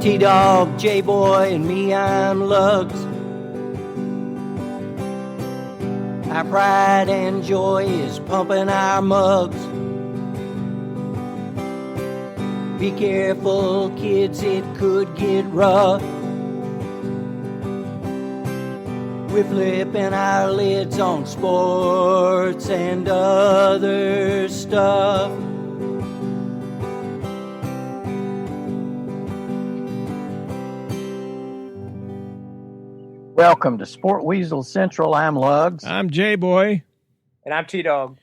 T-Dog, J-Boy, and me, I'm Lugs. Our pride and joy is pumping our mugs. Be careful, kids, it could get rough. We're flipping our lids on sports and other stuff. Welcome to Sport Weasel Central. I'm Lugs. I'm J-Boy. And I'm T-Dog.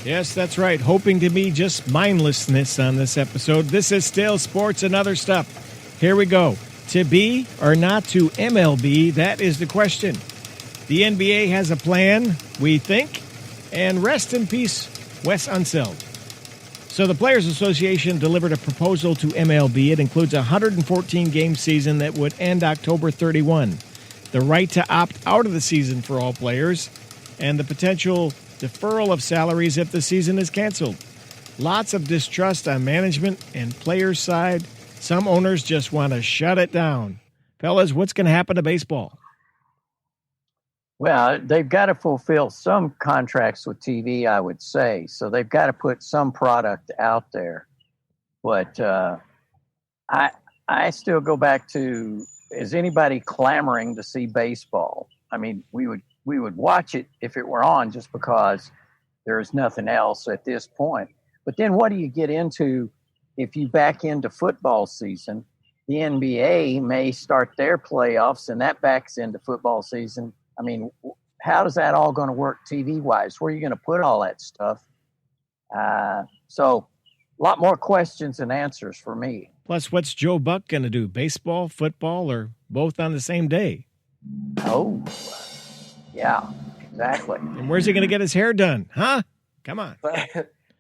Yes, that's right. Hoping to be just mindlessness on this episode. This is still sports and other stuff. Here we go. To be or not to MLB, that is the question. The NBA has a plan, we think, and rest in peace, Wes Unseld. So the Players Association delivered a proposal to MLB. It includes a 114-game season that would end October 31. The right to opt out of the season for all players, and the potential deferral of salaries if the season is canceled. Lots of distrust on management and players' side. Some owners just want to shut it down. Fellas, what's going to happen to baseball? Well, they've got to fulfill some contracts with TV, I would say. So they've got to put some product out there. But I still go back to, is anybody clamoring to see baseball? I mean, we would watch it if it were on just because there's nothing else at this point. But then what do you get into if you back into football season? The NBA may start their playoffs and that backs into football season. I mean, how is that all going to work TV-wise? Where are you going to put all that stuff? So a lot more questions than answers for me. Plus, what's Joe Buck going to do? Baseball, football, or both on the same day? Oh, yeah, exactly. And where's he going to get his hair done? Huh? Come on.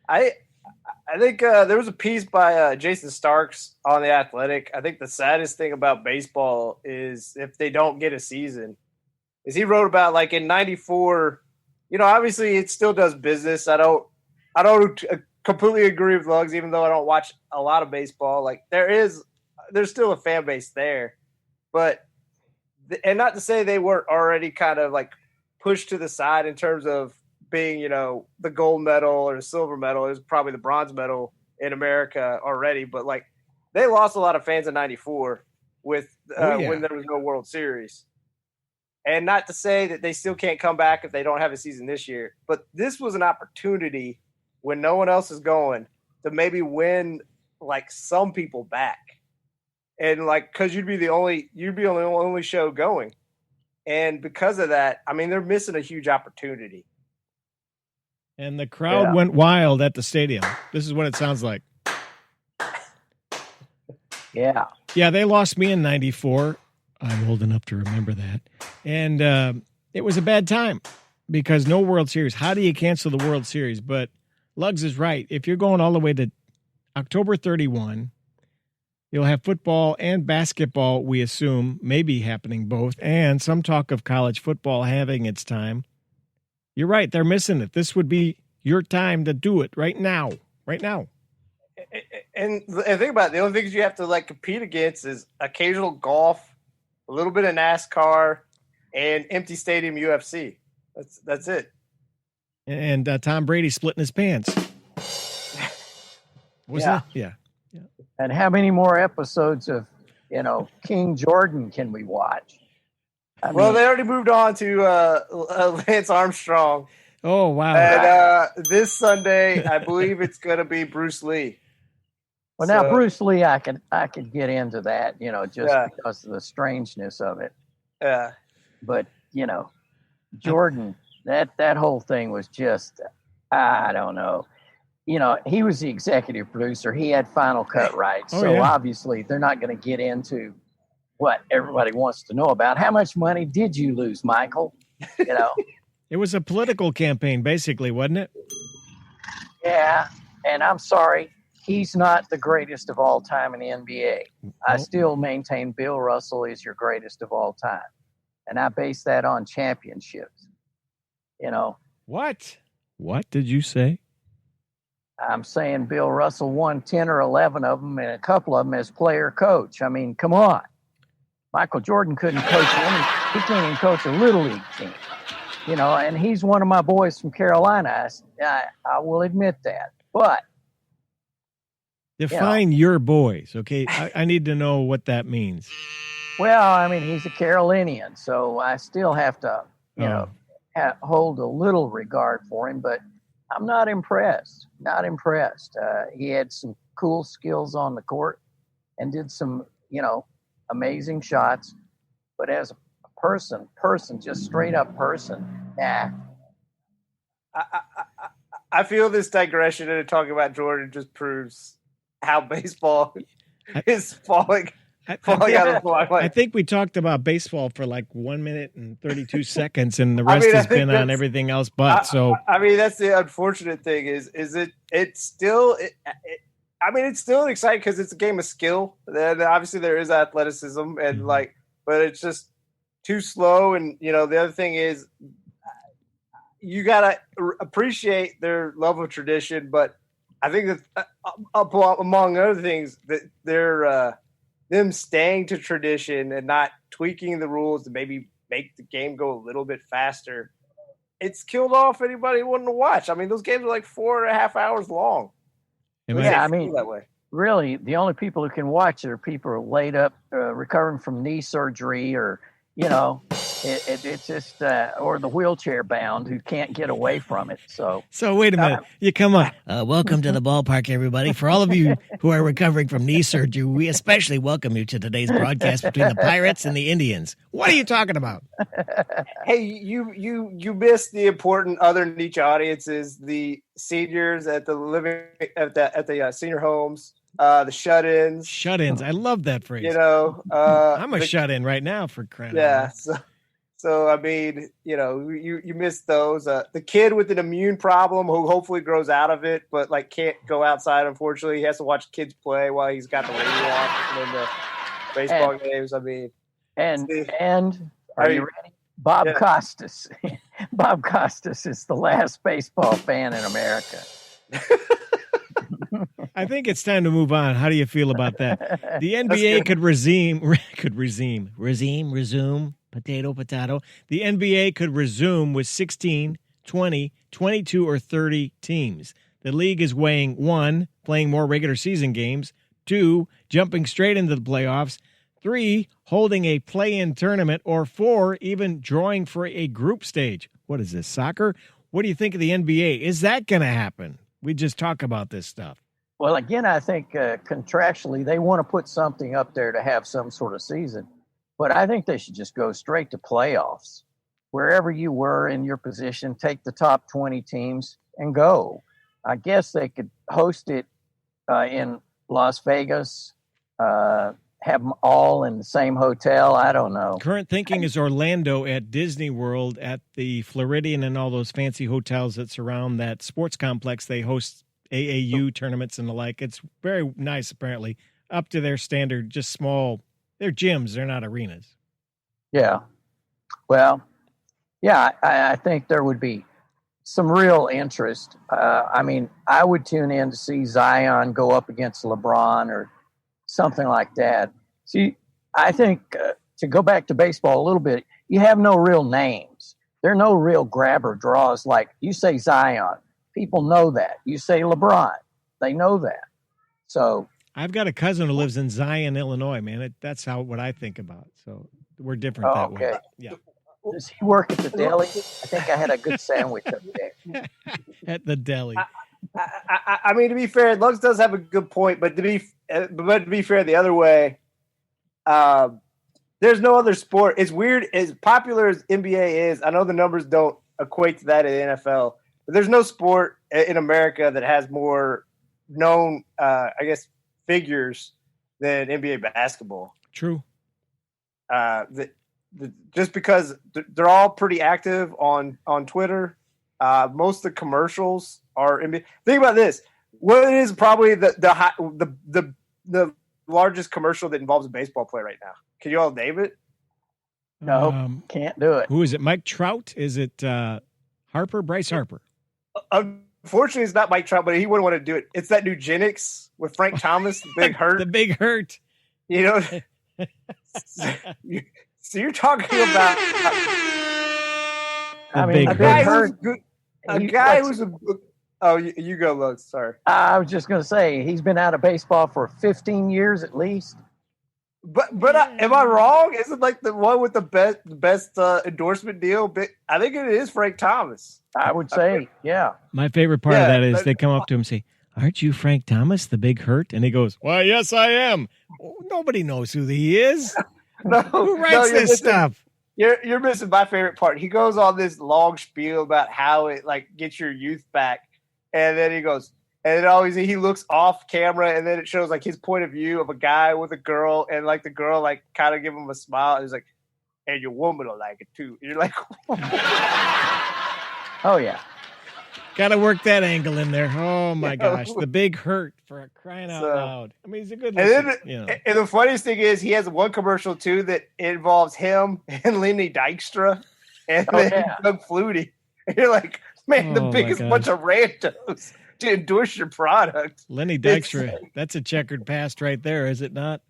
I think there was a piece by Jason Starks on The Athletic. I think the saddest thing about baseball is if they don't get a season. Is he wrote about like in '94, obviously it still does business. I don't completely agree with Lugs, even though I don't watch a lot of baseball. Like there's still a fan base there, but and not to say they weren't already kind of like pushed to the side in terms of being, the gold medal or the silver medal. It was probably the bronze medal in America already, but like they lost a lot of fans in '94 with when there was no World Series. And not to say that they still can't come back if they don't have a season this year, but this was an opportunity when no one else is going to maybe win like some people back. And like, cause you'd be the only show going. And because of that, I mean, they're missing a huge opportunity. And the crowd went wild at the stadium. This is what it sounds like. Yeah. Yeah. They lost me in '94. I'm old enough to remember that. And it was a bad time because no World Series. How do you cancel the World Series? But Lugs is right. If you're going all the way to October 31, you'll have football and basketball, we assume, maybe happening both, and some talk of college football having its time. You're right. They're missing it. This would be your time to do it right now. Right now. And think about it. The only things you have to like compete against is occasional golf, a little bit of NASCAR, and empty stadium UFC. That's it. And Tom Brady splitting his pants. Was that? Yeah. And how many more episodes of, King Jordan can we watch? They already moved on to Lance Armstrong. Oh, wow. And this Sunday, I believe it's going to be Bruce Lee. Well, now Bruce Lee, I could get into that, because of the strangeness of it. Yeah. But Jordan, that whole thing was just, I don't know. He was the executive producer. He had final cut rights. Obviously they're not going to get into what everybody wants to know about. How much money did you lose, Michael? It was a political campaign, basically, wasn't it? Yeah. And I'm sorry. He's not the greatest of all time in the NBA. I still maintain Bill Russell is your greatest of all time. And I base that on championships. What? What did you say? I'm saying Bill Russell won 10 or 11 of them, and a couple of them as player coach. I mean, come on. Michael Jordan couldn't coach he can't even coach a little league team. You know, and he's one of my boys from Carolina. I will admit that. But define your boys, okay? I need to know what that means. Well, I mean, he's a Carolinian, so I still have to, hold a little regard for him. But I'm not impressed. Not impressed. He had some cool skills on the court and did some, amazing shots. But as a person, just straight up person, nah. I feel this digression into talking about Jordan just proves how baseball is falling out of the limelight. I think we talked about baseball for like 1 minute and 32 seconds, and the rest has been on everything else. But I mean, that's the unfortunate thing it's still exciting because it's a game of skill. Then obviously there is athleticism and but it's just too slow. And the other thing is you gotta appreciate their love of tradition, but I think that among other things that they're them staying to tradition and not tweaking the rules to maybe make the game go a little bit faster. It's killed off anybody wanting to watch. I mean, those games are like 4.5 hours long. Yeah, I mean, that way. Really, the only people who can watch it are people laid up, recovering from knee surgery, or it's just or the wheelchair bound who can't get away from it. So wait a minute, you come on. Welcome to the ballpark, everybody. For all of you who are recovering from knee surgery, we especially welcome you to today's broadcast between the Pirates and the Indians. What are you talking about? Hey, you missed the important other niche audiences: the seniors at the senior homes. The shut-ins. Shut-ins. I love that phrase. I'm a shut-in right now for crying out loud. So I mean, you missed those. The kid with an immune problem who hopefully grows out of it, but can't go outside. Unfortunately, he has to watch kids play while he's got the radio on in the baseball games. I mean, and are you ready? Bob Costas. Bob Costas is the last baseball fan in America. I think it's time to move on. How do you feel about that? The NBA could resume, potato. The NBA could resume with 16, 20, 22, or 30 teams. The league is weighing 1, playing more regular season games, 2, jumping straight into the playoffs, 3, holding a play-in tournament, or 4, even drawing for a group stage. What is this, soccer? What do you think of the NBA? Is that going to happen? We just talk about this stuff. Well, again, I think contractually they want to put something up there to have some sort of season. But I think they should just go straight to playoffs. Wherever you were in your position, take the top 20 teams and go. I guess they could host it in Las Vegas, have them all in the same hotel. I don't know. Current thinking is Orlando at Disney World, at the Floridian and all those fancy hotels that surround that sports complex. They host AAU tournaments and the like. It's very nice, apparently, up to their standard, just small. They're gyms. They're not arenas. Yeah. Well, yeah, I think there would be some real interest. I mean, I would tune in to see Zion go up against LeBron or something like that. See, I think to go back to baseball a little bit, you have no real names. There are no real grabber draws. Like you say Zion. People know that. You say LeBron, they know that. So I've got a cousin who lives in Zion, Illinois, man. That's what I think about. So we're different that way. Yeah. Does he work at the deli? I think I had a good sandwich up there. At the deli. I mean, to be fair, Luggs does have a good point, but to be fair, the other way, there's no other sport. It's weird, as popular as NBA is. I know the numbers don't equate to that in the NFL. There's no sport in America that has more known, figures than NBA basketball. True. Just because they're all pretty active on Twitter. Most of the commercials are NBA. Think about this. What is probably the largest commercial that involves a baseball player right now? Can you all name it? No, can't do it. Who is it? Mike Trout? Is it Bryce Harper? unfortunately, it's not Mike Trout, but he wouldn't want to do it. It's that eugenics with Frank Thomas, the Big Hurt. The Big Hurt. You know, so you're talking about The mean, Big a a guy Hurt. who's good, a guy who's a. Oh, you go, Lux. Sorry, I was just going to say he's been out of baseball for 15 years at least. but am I wrong? Is it like the one with the best endorsement deal? I think it is Frank Thomas. I would say, yeah. My favorite part of Yeah, that is but- they come up to him and say, "Aren't you Frank Thomas, the Big Hurt?" And he goes, "Why, yes, I am." Oh, nobody knows who he is. No, Who writes you're this missing- stuff? You're missing my favorite part. He goes on this long spiel about how it like gets your youth back, and then he goes, and then always he looks off camera, and then it shows like his point of view of a guy with a girl, and like the girl like kind of give him a smile, and he's like, "And your woman will like it too." And you're like, Oh, yeah. Got to work that angle in there. Oh my Yeah. gosh, the Big Hurt for crying out So- loud. I mean, he's a good. And then, listen, you know. and the funniest thing is, he has one commercial too that involves him and Lenny Dykstra and Oh, then yeah. Doug Flutie. And you're like, man, the Oh, my biggest gosh. bunch of randos to endorse your product. Lenny It's- Dykstra, that's a checkered past right there, is it not?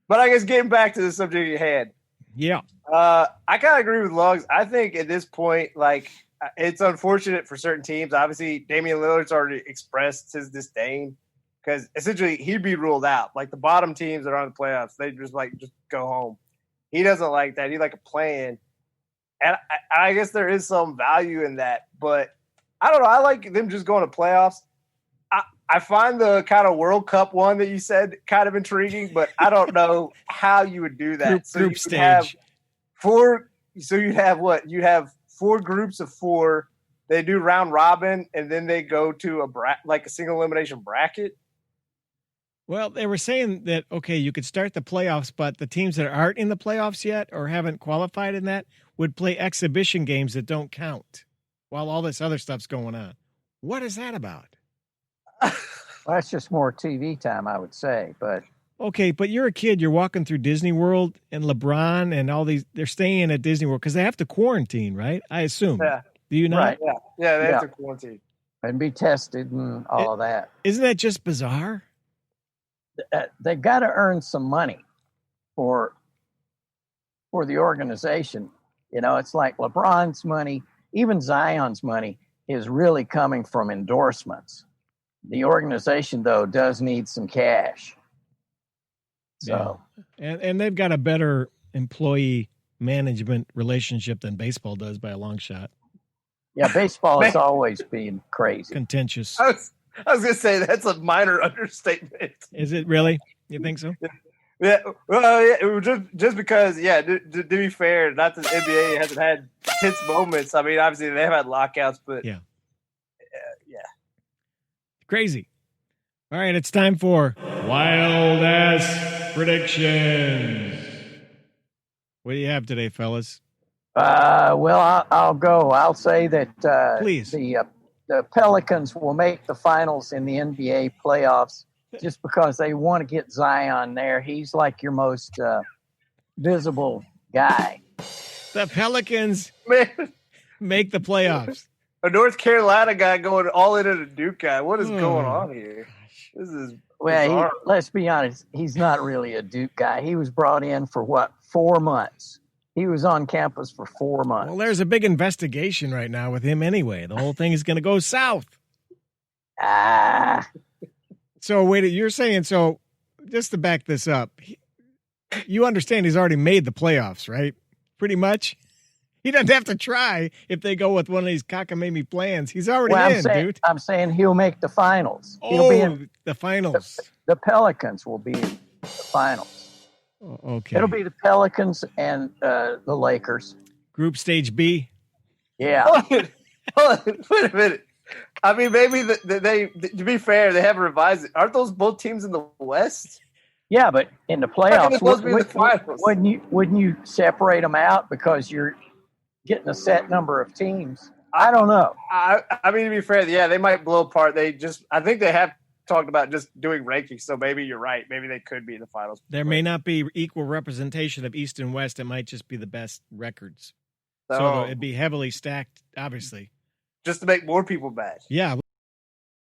But I guess getting back to the subject at hand, Yeah. I kind of agree with Lugs. I think at this point, like, it's unfortunate for certain teams. Obviously, Damian Lillard's already expressed his disdain because essentially he'd be ruled out. Like the bottom teams that are on the playoffs, they just go home. He doesn't like that. He like a plan, and I guess there is some value in that. But I don't know. I like them just going to playoffs. I find the kind of World Cup one that you said kind of intriguing, but I don't know how you would do that. Group you stage. have four. So you'd have what? You have 4 groups of 4. They do round robin, and then they go to a single elimination bracket. Well, they were saying that, okay, you could start the playoffs, but the teams that aren't in the playoffs yet or haven't qualified in that would play exhibition games that don't count while all this other stuff's going on. What is that about? Well, that's just more TV time, I would say. But Okay, but you're a kid. You're walking through Disney World, and LeBron and all these, they're staying at Disney World because they have to quarantine, right? I assume. Yeah. Do you not? Right. Yeah, they Yeah. have to quarantine. and be tested and all of that. Isn't that just bizarre? They've got to earn some money for the organization. You know, it's like LeBron's money, even Zion's money is really coming from endorsements. The organization, though, does need some cash. So, And they've got a better employee management relationship than baseball does by a long shot. yeah, baseball has Man. always been crazy. Contentious. I was going to say that's a minor understatement. Is it really? You think so? Yeah, well, yeah, it was just because, yeah, to be fair, not that the NBA hasn't had tense moments. I mean, obviously they've had lockouts, but Yeah. Crazy. All right, it's time for Wild Ass Predictions. What do you have today, fellas? Well, I'll go. I'll say that Please. the Pelicans will make the finals in the NBA playoffs just because they want to get Zion there. He's like your most visible guy. The Pelicans man, make the playoffs. a North Carolina guy going all in at a Duke guy. What is going Oh, on here? This is Well, bizarre. let's be honest. He's not really a Duke guy. He was brought in for 4 months. He was on campus for 4 months. Well, there's a big investigation right now with him anyway. The whole thing is going to go south. So, wait, you're saying, so just to back this up, you understand he's already made the playoffs, right? Pretty much. He doesn't have to try if they go with one of these cockamamie plans. He's already in, dude. I'm saying he'll make the finals. He'll be Oh, in the finals. the Pelicans will be in the finals. Oh, okay. It'll be the Pelicans and the Lakers. Group stage B. Yeah. Hold on, wait a minute. I mean, maybe they to be fair, they haven't revised it. Aren't those both teams in the West? Yeah, but in the How can playoffs, they both be in the finals? wouldn't you separate them out because you're getting a set number of teams? I don't know. I mean, to be fair, yeah, they might blow apart. I think they have talked about just doing rankings, so maybe you're right. Maybe they could be in the finals. There may not be equal representation of East and West. It might just be the best records. So So, it'd be heavily stacked, obviously. just to make more people mad. Yeah.